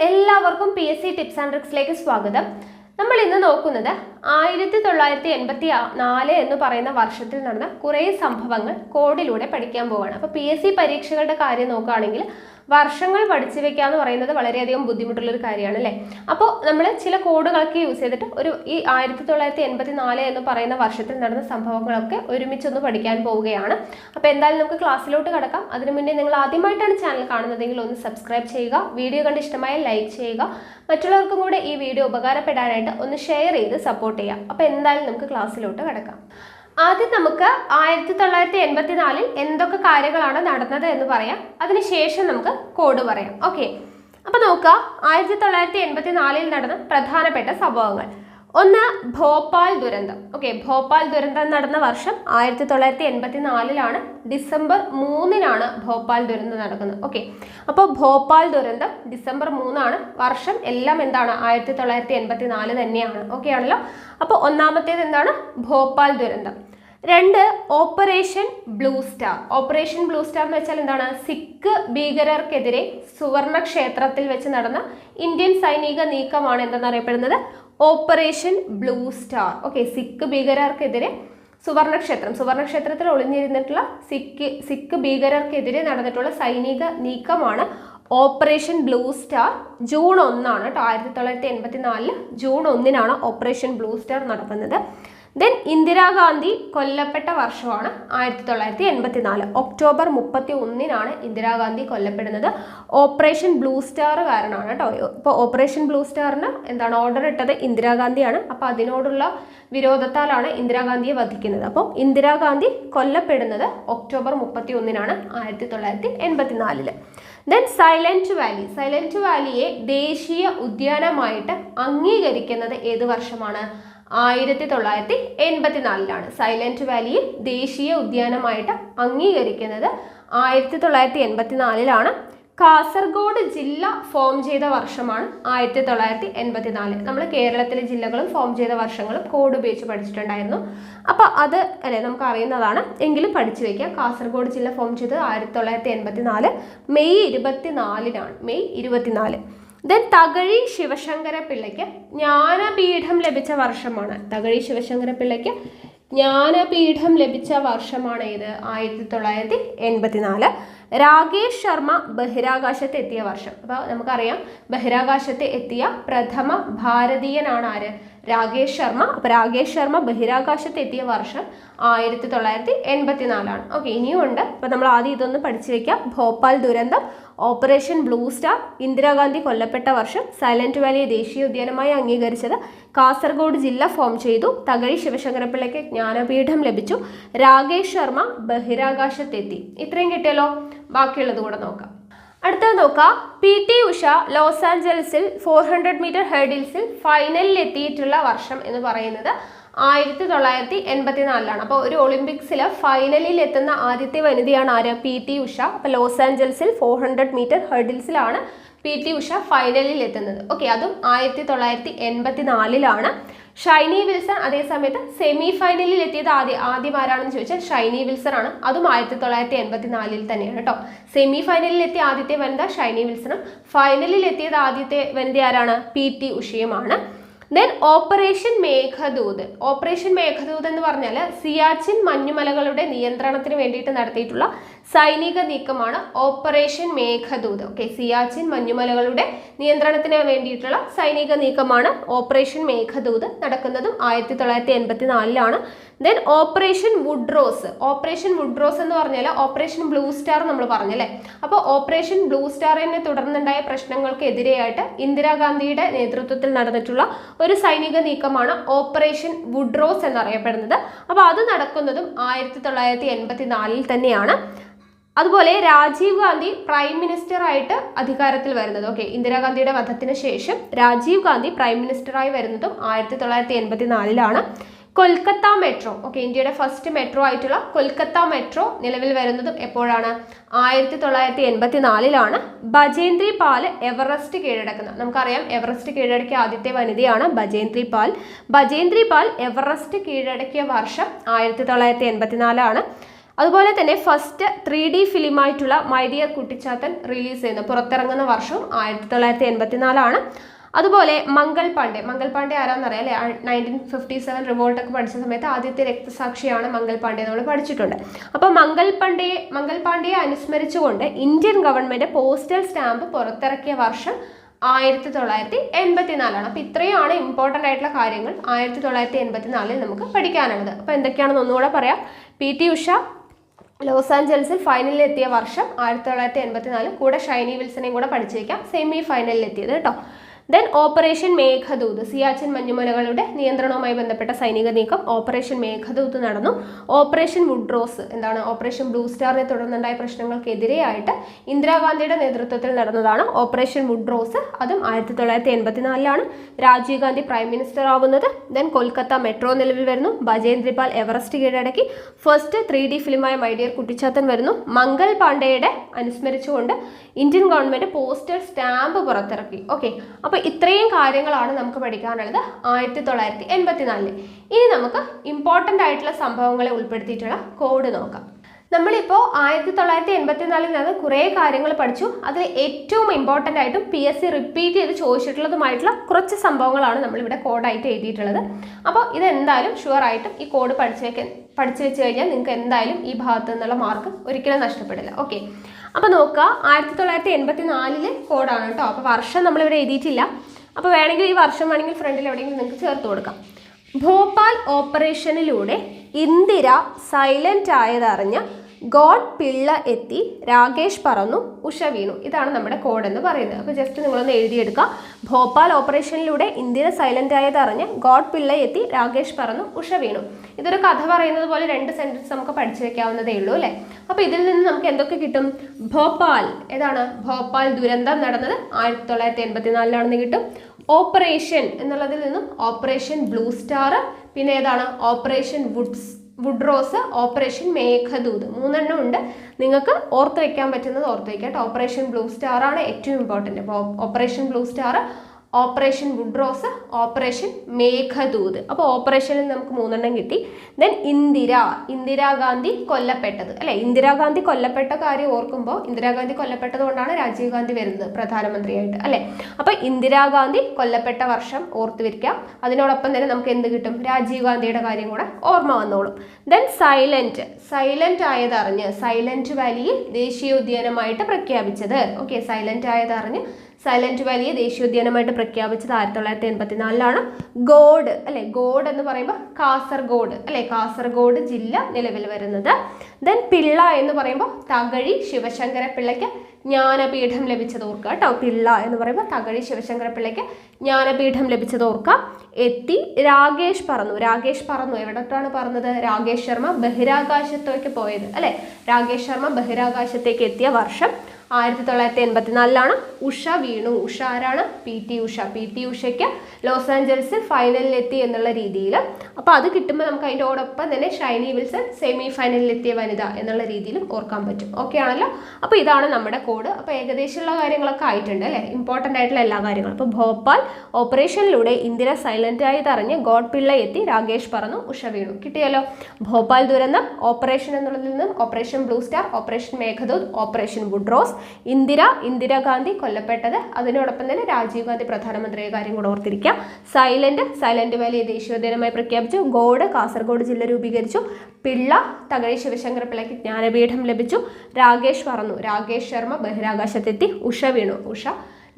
എല്ലാവർക്കും PSC tips and ട്രിക്സിലേക്ക് സ്വാഗതം. നമ്മൾ ഇന്ന് നോക്കുന്നത് 1984 എന്ന് പറയുന്ന വർഷത്തിൽ നടന്ന കുറേ സംഭവങ്ങൾ കോഡിലൂടെ പഠിക്കാൻ പോവാണ്. അപ്പോൾ PSC പരീക്ഷകളുടെ കാര്യം നോക്കുകയാണെങ്കിൽ വർഷങ്ങൾ പഠിച്ചു വെക്കുക എന്ന് പറയുന്നത് വളരെയധികം ബുദ്ധിമുട്ടുള്ളൊരു കാര്യമാണ് അല്ലേ. അപ്പോൾ നമ്മൾ ചില കോഡുകളൊക്കെ യൂസ് ചെയ്തിട്ട് ഈ 1984 എന്ന് പറയുന്ന വർഷത്തിൽ നടന്ന സംഭവങ്ങളൊക്കെ ഒരുമിച്ചൊന്ന് പഠിക്കാൻ പോവുകയാണ്. അപ്പോൾ എന്തായാലും നമുക്ക് ക്ലാസ്സിലോട്ട് കടക്കാം. അതിനു മുന്നേ നിങ്ങൾ ആദ്യമായിട്ടാണ് ചാനൽ കാണുന്നതെങ്കിൽ ഒന്ന് സബ്സ്ക്രൈബ് ചെയ്യുക, വീഡിയോ കണ്ട് ഇഷ്ടമായ ലൈക്ക് ചെയ്യുക, മറ്റുള്ളവർക്കും കൂടെ ഈ വീഡിയോ ഉപകാരപ്പെടാനായിട്ട് ഒന്ന് ഷെയർ ചെയ്ത് സപ്പോർട്ട് ചെയ്യാം. അപ്പോൾ എന്തായാലും നമുക്ക് ക്ലാസ്സിലോട്ട് കടക്കാം. ആദ്യം നമുക്ക് 1984 എന്തൊക്കെ കാര്യങ്ങളാണ് നടന്നത് എന്ന് പറയാം. അതിനുശേഷം നമുക്ക് കോഡ് പറയാം. ഓക്കെ, അപ്പോൾ നോക്കുക, 1984 നടന്ന പ്രധാനപ്പെട്ട സംഭവങ്ങൾ. ഒന്ന്, ഭോപ്പാൽ ദുരന്തം. ഓക്കെ, ഭോപ്പാൽ ദുരന്തം നടന്ന വർഷം 1984 ഡിസംബർ 3 ഭോപ്പാൽ ദുരന്തം നടക്കുന്നത്. ഓക്കെ, അപ്പോൾ ഭോപ്പാൽ ദുരന്തം ഡിസംബർ 3 വർഷം എല്ലാം എന്താണ് 1984 തന്നെയാണ്. ഓക്കെ ആണല്ലോ. അപ്പോൾ ഒന്നാമത്തേത് എന്താണ്? ഭോപ്പാൽ ദുരന്തം. 2, operation Blue Star. Operation Blue star എന്ന് വെച്ചാൽ എന്താണ്? സിഖ് ഭീകരർക്കെതിരെ സുവർണ ക്ഷേത്രത്തിൽ വെച്ച് നടന്ന ഇന്ത്യൻ സൈനിക നീക്കമാണ് എന്തെന്നറിയപ്പെടുന്നത് Operation Blue Star. Okay, Sikh ഭീകരർക്കെതിരെ സുവർണക്ഷേത്രത്തിൽ ഒളിഞ്ഞിരുന്നിട്ടുള്ള സിഖ് ഭീകരർക്കെതിരെ നടന്നിട്ടുള്ള സൈനിക നീക്കമാണ് ഓപ്പറേഷൻ ബ്ലൂ സ്റ്റാർ. ജൂൺ 1 കേട്ടോ, 1984 ജൂൺ 1 ഓപ്പറേഷൻ ബ്ലൂ സ്റ്റാർ നടക്കുന്നത്. ദെൻ ഇന്ദിരാഗാന്ധി കൊല്ലപ്പെട്ട വർഷമാണ് 1984. October 31 Indira Gandhi കൊല്ലപ്പെടുന്നത്. Operation Blue star കാരണമാണ് കേട്ടോ. ഇപ്പോൾ ഓപ്പറേഷൻ ബ്ലൂ സ്റ്റാറിന് എന്താണ് ഓർഡർ ഇട്ടത്? ഇന്ദിരാഗാന്ധിയാണ്. അപ്പോൾ അതിനോടുള്ള വിരോധത്താലാണ് ഇന്ദിരാഗാന്ധിയെ വധിക്കുന്നത്. അപ്പോൾ Indira Gandhi കൊല്ലപ്പെടുന്നത് October 31 1984. Then silent Valley. Silent വാലിയെ ദേശീയ ഉദ്യാനമായിട്ട് അംഗീകരിക്കുന്നത് ഏത് വർഷമാണ്? 1984 സൈലന്റ് വാലിയെ ദേശീയ ഉദ്യാനമായിട്ട് അംഗീകരിക്കുന്നത് 1984. കാസർഗോഡ് ജില്ല ഫോം ചെയ്ത വർഷമാണ് 1984. നമ്മൾ കേരളത്തിലെ ജില്ലകളും ഫോം ചെയ്ത വർഷങ്ങളും കോഡ് ഉപയോഗിച്ച് പഠിച്ചിട്ടുണ്ടായിരുന്നു. അപ്പോൾ അത് അല്ലേ നമുക്ക് അറിയുന്നതാണ്, എങ്കിലും പഠിച്ചു വയ്ക്കുക. കാസർഗോഡ് ജില്ല ഫോം ചെയ്തത് 1984 മെയ് 24. ദെൻ തകഴി ശിവശങ്കര പിള്ളയ്ക്ക് ജ്ഞാനപീഠം ലഭിച്ച വർഷമാണ്. തകഴി ശിവശങ്കര പിള്ളയ്ക്ക് ജ്ഞാനപീഠം ലഭിച്ച വർഷമാണ് ഇത് 1984. രാകേഷ് ശർമ്മ ബഹിരാകാശത്ത് എത്തിയ വർഷം. അപ്പോൾ നമുക്കറിയാം ബഹിരാകാശത്ത് എത്തിയ പ്രഥമ ഭാരതീയനാണ് ആര്? രാകേഷ് ശർമ്മ. അപ്പോൾ രാകേഷ് ശർമ്മ ബഹിരാകാശത്ത് എത്തിയ വർഷം 1984. ഓക്കെ, ഇനിയും ഉണ്ട്. അപ്പോൾ നമ്മൾ ആദ്യം ഇതൊന്ന് പഠിച്ചു വയ്ക്കാം. ഭോപ്പാൽ ദുരന്തം, ഓപ്പറേഷൻ ബ്ലൂ സ്റ്റാർ, ഇന്ദിരാഗാന്ധി കൊല്ലപ്പെട്ട വർഷം, സൈലന്റ് വാലിയെ ദേശീയ ഉദ്യാനമായി അംഗീകരിച്ചത്, കാസർഗോഡ് ജില്ല ഫോം ചെയ്തു, തകഴി ശിവശങ്കരപ്പിള്ളയ്ക്ക് ജ്ഞാനപീഠം ലഭിച്ചു, രാകേഷ് ശർമ്മ ബഹിരാകാശത്തെത്തി. ഇത്രയും കിട്ടിയല്ലോ. ബാക്കിയുള്ളത് കൂടെ നോക്കാം. അടുത്തത് നോക്കാം. PT ഉഷ ലോസ് ആഞ്ചലസിൽ 400 മീറ്റർ ഹേർഡിൽസിൽ ഫൈനലിൽ എത്തിയിട്ടുള്ള വർഷം എന്ന് പറയുന്നത് 1984. അപ്പോൾ ഒരു ഒളിമ്പിക്സിൽ ഫൈനലിൽ എത്തുന്ന ആദ്യത്തെ വനിതയാണ് ആര്? PT ഉഷ. അപ്പോൾ ലോസ് ആഞ്ചലസിൽ 400 മീറ്റർ ഹേർഡിൽസിലാണ് PT ഉഷ ഫൈനലിൽ എത്തുന്നത്. ഓക്കെ, അതും 1984. ഷൈനി വിൽസൺ അതേ സമയത്ത് സെമി ഫൈനലിൽ എത്തിയത് ആദ്യം ആരാണെന്ന് ചോദിച്ചാൽ ഷൈനി വിൽസൺ ആണ്. അതും 1984 തന്നെയാണ് കേട്ടോ. സെമി ഫൈനലിൽ എത്തിയ ആദ്യത്തെ വനിത ഷൈനി വിൽസണും ഫൈനലിൽ എത്തിയത് ആദ്യത്തെ വനിത ആരാണ്? PT ഉഷയുമാണ്. Then Operation Meghdoot. Operation Meghdoot എന്ന് പറഞ്ഞാൽ സിയാച്ചിൻ മഞ്ഞുമലകളുടെ നിയന്ത്രണത്തിന് വേണ്ടിയിട്ട് നടത്തിയിട്ടുള്ള സൈനിക നീക്കമാണ് ഓപ്പറേഷൻ മേഘദൂത്. ഓക്കെ, സിയാച്ചിൻ മഞ്ഞുമലകളുടെ നിയന്ത്രണത്തിന് വേണ്ടിയിട്ടുള്ള സൈനിക നീക്കമാണ് ഓപ്പറേഷൻ മേഘദൂത്. നടക്കുന്നതും 1984. Then Operation Woodrose. Operation Woodrose എന്ന് പറഞ്ഞാൽ ഓപ്പറേഷൻ ബ്ലൂ സ്റ്റാർ നമ്മൾ പറഞ്ഞല്ലേ. അപ്പോൾ ഓപ്പറേഷൻ ബ്ലൂ സ്റ്റാറിനെ തുടർന്നുണ്ടായ പ്രശ്നങ്ങൾക്കെതിരെയായിട്ട് ഇന്ദിരാഗാന്ധിയുടെ നേതൃത്വത്തിൽ നടന്നിട്ടുള്ള ഒരു സൈനിക നീക്കമാണ് ഓപ്പറേഷൻ വുഡ്രോസ് എന്നറിയപ്പെടുന്നത്. അപ്പോൾ അത് നടക്കുന്നതും 1984 തന്നെയാണ്. അതുപോലെ രാജീവ് ഗാന്ധി പ്രൈം മിനിസ്റ്റർ ആയിട്ട് അധികാരത്തിൽ വരുന്നത്. ഓക്കെ, ഇന്ദിരാഗാന്ധിയുടെ വധത്തിന് ശേഷം രാജീവ് ഗാന്ധി പ്രൈം മിനിസ്റ്ററായി വരുന്നതും 1984. കൊൽക്കത്ത മെട്രോ. ഓക്കെ, ഇന്ത്യയുടെ ഫസ്റ്റ് മെട്രോ ആയിട്ടുള്ള കൊൽക്കത്ത മെട്രോ നിലവിൽ വരുന്നതും എപ്പോഴാണ്? 1984. ബജേന്ദ്രി പാൽ എവറസ്റ്റ് കീഴടക്കുന്നത്. നമുക്കറിയാം എവറസ്റ്റ് കീഴടക്കിയ ആദ്യത്തെ വനിതയാണ് ബജേന്ദ്രി പാൽ. ബജേന്ദ്രി പാൽ എവറസ്റ്റ് കീഴടക്കിയ വർഷം 1984. അതുപോലെ തന്നെ ഫസ്റ്റ് 3D ഫിലിമായിട്ടുള്ള മൈ ഡിയർ കുട്ടിച്ചാത്തൻ റിലീസ് ചെയ്യുന്ന പുറത്തിറങ്ങുന്ന വർഷം 1984 അതുപോലെ മംഗൾ പാണ്ഡെ ആരാന്നറിയാം അല്ലേ? 1957 റിവോൾട്ടൊക്കെ പഠിച്ച സമയത്ത് ആദ്യത്തെ രക്തസാക്ഷിയാണ് മംഗൾ പാണ്ഡെ, നമ്മൾ പഠിച്ചിട്ടുണ്ട്. അപ്പോൾ മംഗൾ പാണ്ഡെയെ അനുസ്മരിച്ചുകൊണ്ട് ഇന്ത്യൻ ഗവൺമെന്റ് പോസ്റ്റൽ സ്റ്റാമ്പ് പുറത്തിറക്കിയ വർഷം 1984. അപ്പോൾ ഇത്രയാണ് ഇമ്പോർട്ടൻ്റ് ആയിട്ടുള്ള കാര്യങ്ങൾ 1984 നമുക്ക് പഠിക്കാനുള്ളത്. അപ്പോൾ എന്തൊക്കെയാണെന്ന് ഒന്നുകൂടെ പറയാം. PT ഉഷ ലോസ് ആഞ്ചൽസിൽ ഫൈനലിൽ എത്തിയ വർഷം 1984, കൂടെ ഷൈനി വിൽസനെയും കൂടെ പഠിച്ചു വയ്ക്കാം, സെമി ഫൈനലിൽ എത്തിയത് കേട്ടോ. ദെൻ ഓപ്പറേഷൻ മേഘദൂത്, സിയാച്ചിൻ മഞ്ഞുമലകളുടെ നിയന്ത്രണവുമായി ബന്ധപ്പെട്ട സൈനിക നീക്കം ഓപ്പറേഷൻ മേഘദൂത് നടന്നു. ഓപ്പറേഷൻ വുഡ്രോസ് എന്താണ്? ഓപ്പറേഷൻ ബ്ലൂ സ്റ്റാറിനെ തുടർന്നുണ്ടായ പ്രശ്നങ്ങൾക്കെതിരെയായിട്ട് ഇന്ദിരാഗാന്ധിയുടെ നേതൃത്വത്തിൽ നടന്നതാണ് ഓപ്പറേഷൻ വുഡ്രോസ്. അതും 1984 രാജീവ് ഗാന്ധി പ്രൈം മിനിസ്റ്റർ ആവുന്നത്. ദെൻ കൊൽക്കത്ത മെട്രോ നിലവിൽ വരുന്നു. ബജേന്ദ്രിപാൽ എവറസ്റ്റ് കീഴടക്കി. First 3D ഫിലിമായ my Dear Kuttichathan വരുന്നു. Mangal പാണ്ഡെയുടെ അനുസ്മരിച്ചുകൊണ്ട് Indian government postal stamp പുറത്തിറക്കി. ഓക്കെ, അപ്പോൾ ഇത്രയും കാര്യങ്ങളാണ് നമുക്ക് പഠിക്കാനുള്ളത് 1984. ഇനി നമുക്ക് ഇമ്പോർട്ടൻ്റ് ആയിട്ടുള്ള സംഭവങ്ങളെ ഉൾപ്പെടുത്തിയിട്ടുള്ള കോഡ് നോക്കാം. നമ്മളിപ്പോൾ 1984 നിന്ന് കുറേ കാര്യങ്ങൾ പഠിച്ചു. അതിൽ ഏറ്റവും ഇമ്പോർട്ടൻ്റ് ആയിട്ടും PSC റിപ്പീറ്റ് ചെയ്ത് ചോദിച്ചിട്ടുള്ളതുമായിട്ടുള്ള കുറച്ച് സംഭവങ്ങളാണ് നമ്മളിവിടെ കോഡായിട്ട് എഴുതിയിട്ടുള്ളത്. അപ്പോൾ ഇതെന്തായാലും ഷുവറായിട്ടും ഈ കോഡ് പഠിച്ചു വെച്ച് കഴിഞ്ഞാൽ നിങ്ങൾക്ക് എന്തായാലും ഈ ഭാഗത്തു നിന്നുള്ള മാർക്ക് ഒരിക്കലും നഷ്ടപ്പെടില്ല. ഓക്കെ, അപ്പോൾ നോക്കുക, 1984 കോഡാണ് കേട്ടോ. അപ്പോൾ വർഷം നമ്മളിവിടെ എഴുതിയിട്ടില്ല. അപ്പോൾ വേണമെങ്കിൽ ഈ വർഷം വേണമെങ്കിൽ ഫ്രണ്ടിൽ എവിടെയെങ്കിലും നിങ്ങൾക്ക് ചേർത്ത് കൊടുക്കാം. ഭോപ്പാൽ ഓപ്പറേഷനിലൂടെ ഇന്ദിര സൈലന്റ് ആയതറിഞ്ഞ് ഗോഡ് പിള്ള എത്തി, രാകേഷ് പറന്നു, ഉഷ വീണു. ഇതാണ് നമ്മുടെ കോഡ് എന്ന് പറയുന്നത്. അപ്പോൾ ജസ്റ്റ് നിങ്ങളൊന്ന് എഴുതിയെടുക്കുക. ഭോപ്പാൽ ഓപ്പറേഷനിലൂടെ ഇന്ദിര സൈലന്റ് ആയതറിഞ്ഞ് ഗോഡ് പിള്ള എത്തി, രാകേഷ് പറന്നു, ഉഷ വീണു. ഇതൊരു കഥ പറയുന്നത് പോലെ 2 സെന്റൻസ് നമുക്ക് പഠിച്ചു വെക്കാവുന്നതേ ഉള്ളൂ അല്ലേ? അപ്പോൾ ഇതിൽ നിന്ന് നമുക്ക് എന്തൊക്കെ കിട്ടും? ഭോപ്പാൽ ഏതാണ്? ഭോപ്പാൽ ദുരന്തം നടന്നത് 1984 കിട്ടും. ഓപ്പറേഷൻ എന്നുള്ളതിൽ നിന്നും ഓപ്പറേഷൻ ബ്ലൂ സ്റ്റാർ, പിന്നെ ഏതാണ്? Operation Woodrose, Operation Meghdoot. 3 ഉണ്ട്. നിങ്ങൾക്ക് ഓർത്ത് വെക്കാൻ പറ്റുന്നത് ഓർത്ത് വെക്കാം. ഓപ്പറേഷൻ ബ്ലൂ സ്റ്റാർ ആണ് ഏറ്റവും ഇമ്പോർട്ടൻറ്റ്. അപ്പോൾ Operation Blue Star, Operation Woodrose, Operation Meghdoot. അപ്പോൾ ഓപ്പറേഷനിൽ നമുക്ക് 3 കിട്ടി. ദെൻ ഇന്ദിരാഗാന്ധി കൊല്ലപ്പെട്ടത് അല്ലെ? ഇന്ദിരാഗാന്ധി കൊല്ലപ്പെട്ട കാര്യം ഓർക്കുമ്പോൾ ഇന്ദിരാഗാന്ധി കൊല്ലപ്പെട്ടത് കൊണ്ടാണ് രാജീവ് ഗാന്ധി വരുന്നത് പ്രധാനമന്ത്രിയായിട്ട് അല്ലെ? അപ്പോൾ ഇന്ദിരാഗാന്ധി കൊല്ലപ്പെട്ട വർഷം ഓർത്ത് വെക്കാം. അതിനോടൊപ്പം തന്നെ നമുക്ക് എന്ത് കിട്ടും? രാജീവ് ഗാന്ധിയുടെ കാര്യം കൂടെ ഓർമ്മ വന്നോളും. ദെൻ സൈലന്റ് ആയതറിഞ്ഞ് സൈലന്റ് വാലിയെ ദേശീയോദ്യാനമായിട്ട് പ്രഖ്യാപിച്ചത്. ഓക്കെ, സൈലന്റ് ആയതറിഞ്ഞ് സൈലന്റ് വാലിയെ ദേശീയോദ്യാനമായിട്ട് പ്രഖ്യാപിച്ചത് 1984. ഗോഡ് അല്ലെ? ഗോഡ് എന്ന് പറയുമ്പോൾ കാസർഗോഡ് അല്ലെ? കാസർഗോഡ് ജില്ല നിലവിൽ വരുന്നത്. ദെൻ പിള്ള എന്ന് പറയുമ്പോൾ തകഴി ശിവശങ്കര പിള്ളയ്ക്ക് ജ്ഞാനപീഠം ലഭിച്ചത് ഓർക്കുക കേട്ടോ. പിള്ള എന്ന് പറയുമ്പോൾ തകഴി ശിവശങ്കര പിള്ളയ്ക്ക് ജ്ഞാനപീഠം ലഭിച്ചത് ഓർക്കുക. എത്തി, രാകേഷ് പറന്നു. എവിടോട്ടാണ് പറന്നത്? രാകേഷ് ശർമ്മ ബഹിരാകാശത്തേക്ക് പോയത് അല്ലെ? രാകേഷ് ശർമ്മ ബഹിരാകാശത്തേക്ക് എത്തിയ വർഷം 1984. ഉഷ വീണു. ഉഷ ആരാണ്? PT ഉഷയ്ക്ക് ലോസ് ആഞ്ചൽസിൽ ഫൈനലിൽ എത്തി എന്നുള്ള രീതിയിൽ. അപ്പോൾ അത് കിട്ടുമ്പോൾ നമുക്ക് അതിൻ്റെ ഓടൊപ്പം തന്നെ ഷൈനി വിൽസൺ സെമി ഫൈനലിൽ എത്തിയ വനിത എന്നുള്ള രീതിയിലും ഓർക്കാൻ പറ്റും. ഓക്കെ ആണല്ലോ? അപ്പോൾ ഇതാണ് നമ്മുടെ കോഡ്. അപ്പോൾ ഏകദേശമുള്ള കാര്യങ്ങളൊക്കെ ആയിട്ടുണ്ട് അല്ലേ? ഇമ്പോർട്ടൻ്റ് ആയിട്ടുള്ള എല്ലാ കാര്യങ്ങളും. അപ്പോൾ ഭോപ്പാൽ ഓപ്പറേഷനിലൂടെ ഇന്ദിര സൈലന്റ് ആയതറിഞ്ഞ് ഗോഡ് പിള്ള എത്തി, രാകേഷ് പറന്നു, ഉഷ വീണു. കിട്ടിയല്ലോ? ഭോപ്പാൽ ദുരന്തം, ഓപ്പറേഷൻ എന്നുള്ളതിൽ നിന്നും operation Blue Star, operation Meghdoot, operation വുഡ്രോസ്, Indira Gandhi കൊല്ലപ്പെട്ടത്, അതിനോടൊപ്പം തന്നെ രാജീവ് ഗാന്ധി പ്രധാനമന്ത്രിയുടെ കാര്യം കൂടെ ഓർത്തിരിക്കുക. സൈലന്റ് വാലിയെ ദേശീയോദ്യാനമായി പ്രഖ്യാപിച്ചു. ഗോഡ് കാസർഗോഡ് ജില്ല രൂപീകരിച്ചു. പിള്ള തകഴി ശിവശങ്കര പിള്ളയ്ക്ക് ജ്ഞാനപീഠം ലഭിച്ചു. രാകേഷ് പറന്നു. രാകേഷ് ശർമ്മ ബഹിരാകാശത്തെത്തി. ഉഷ വീണു. ഉഷ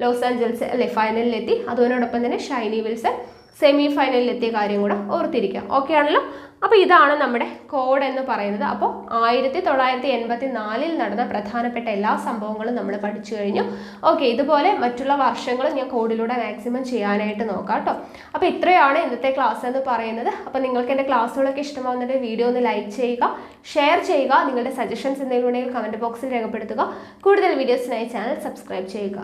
ലോസ് ആഞ്ചൽസ് അല്ലെ ഫൈനലിലെത്തി. അതിനോടൊപ്പം തന്നെ ഷൈനി വിൽസൺ സെമി ഫൈനലിലെത്തിയ കാര്യം കൂടെ ഓർത്തിരിക്കാം. ഓക്കെ ആണല്ലോ? അപ്പോൾ ഇതാണ് നമ്മുടെ കോഡ് എന്ന് പറയുന്നത്. അപ്പോൾ 1984 നടന്ന പ്രധാനപ്പെട്ട എല്ലാ സംഭവങ്ങളും നമ്മൾ പഠിച്ചു കഴിഞ്ഞു. ഓക്കെ, ഇതുപോലെ മറ്റുള്ള വർഷങ്ങളും ഞാൻ കോഡിലൂടെ മാക്സിമം ചെയ്യാനായിട്ട് നോക്കാം കേട്ടോ. അപ്പോൾ ഇത്രയാണ് ഇന്നത്തെ ക്ലാസ് എന്ന് പറയുന്നത്. അപ്പോൾ നിങ്ങൾക്ക് എൻ്റെ ക്ലാസ്സുകളൊക്കെ ഇഷ്ടമാവുന്നുണ്ട് വീഡിയോ ഒന്ന് ലൈക്ക് ചെയ്യുക, ഷെയർ ചെയ്യുക, നിങ്ങളുടെ സജഷൻസ് എന്തെങ്കിലും ഉണ്ടെങ്കിൽ കമൻറ്റ് ബോക്സിൽ രേഖപ്പെടുത്തുക. കൂടുതൽ വീഡിയോസിനായി ചാനൽ സബ്സ്ക്രൈബ് ചെയ്യുക.